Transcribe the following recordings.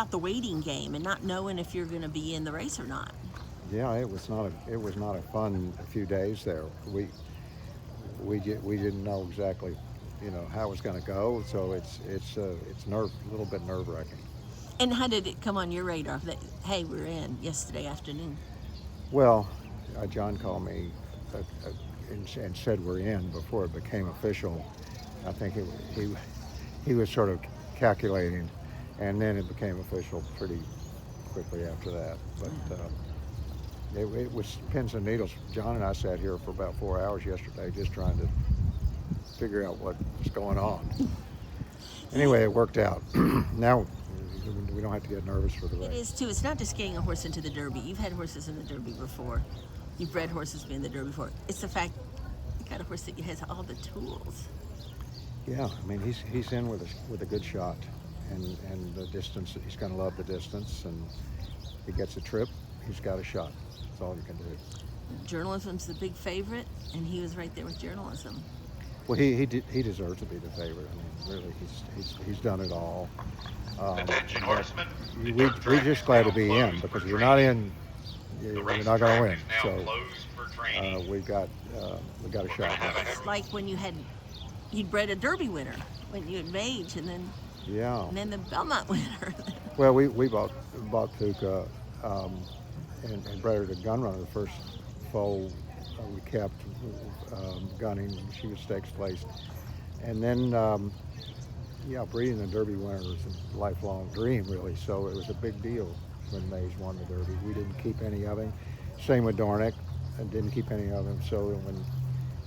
about the waiting game and not knowing if you're going to be in the race or not. Yeah, it was not a fun few days there. We didn't know exactly, how it was going to go. So it's a little bit nerve wracking. And how did it come on your radar that, hey, we're in yesterday afternoon? Well, John called me and said we're in before it became official. I think he was sort of calculating, and then it became official pretty quickly after that. But it was pins and needles. John and I sat here for about 4 hours yesterday just trying to figure out what was going on. Anyway, it worked out. Now we don't have to get nervous for the race. It is too. It's not just getting a horse into the Derby. You've had horses in the Derby before. You've bred horses being in the Derby before. It's the fact you got a horse that has all the tools. Yeah, I mean he's in with a good shot, and the distance. He's going to love the distance, and he gets a trip. He's got a shot. That's all you can do. Journalism's the big favorite, and he was right there with journalism. Well, he deserves to be the favorite. I mean, really, he's done it all. Attention horsemen. We're just glad to be in, because if you're not in, you're not going to win. So we got a shot. It's like when you'd bred a Derby winner, when you had Mage, and then the Belmont winner. Well, we bought Puca and bred her to gun runner. The first foal we kept gunning. She was stakes placed, and then breeding the Derby winner was a lifelong dream, really. So it was a big deal when Mage won the Derby. We didn't keep any of him. Same with Dornoch, and didn't keep any of him. So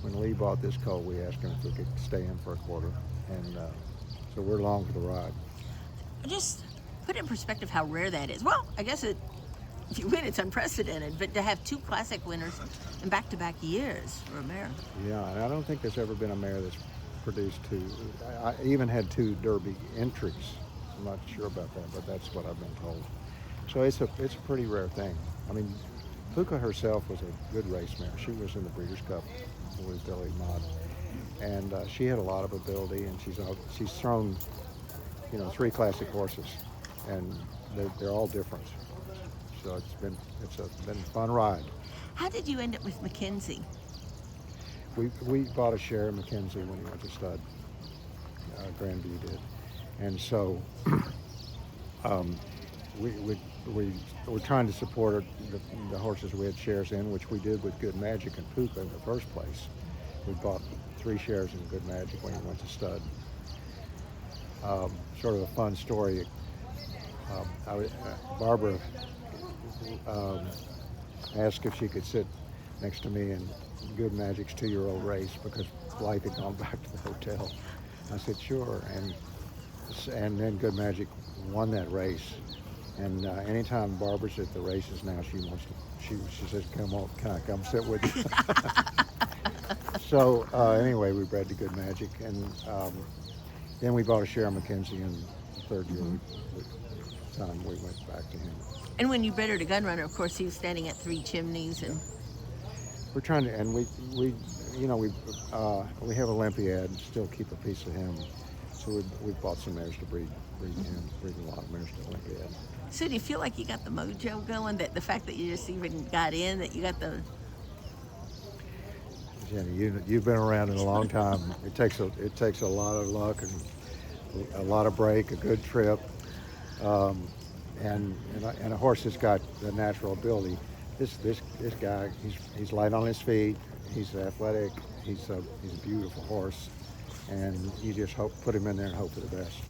when Lee bought this colt, we asked him if we could stay in for a quarter, and so we're along for the ride. Just put in perspective how rare that is. Well, I guess if you win, it's unprecedented, but to have two classic winners in back-to-back years for a mare. Yeah, and I don't think there's ever been a mare that's produced two. I even had two Derby entries. I'm not sure about that, but that's what I've been told. So it's a pretty rare thing. I mean, Puca herself was a good race mare. She was in the Breeders' Cup with Billy Mott, and she had a lot of ability, and she's thrown, 3 classic horses, and they're all different. So it's been a fun ride. How did you end up with Mackenzie? We bought a share of Mackenzie when he went to stud. Grandview did, and so we're trying to support the horses we had shares in, which we did with Good Magic and Puca in the first place. We bought 3 shares in Good Magic when he went to stud. Sort of a fun story. Barbara asked if she could sit next to me in Good Magic's 2-year-old race because Blythe had gone back to the hotel. I said, sure, and then Good Magic won that race. And anytime Barbara's at the races now, she says, come on, can I come sit with you? So anyway, we bred to Good Magic, and then we bought a share of Mackenzie in the 3rd year. Time we went back to him. And when you bred her to gun runner, of course, he was standing at 3 Chimneys, and we're trying to, and we have Olympiad and still keep a piece of him. So we bought some mares to breed him, breed a lot of mares to Olympiad. So do you feel like you got the mojo going? That the fact that you just even got in, that you got the... Jenny, you've been around in a long time. It takes a lot of luck and a lot of break, a good trip, and a horse that's got the natural ability. This guy, he's light on his feet. He's athletic. He's a beautiful horse, and you just put him in there and hope for the best.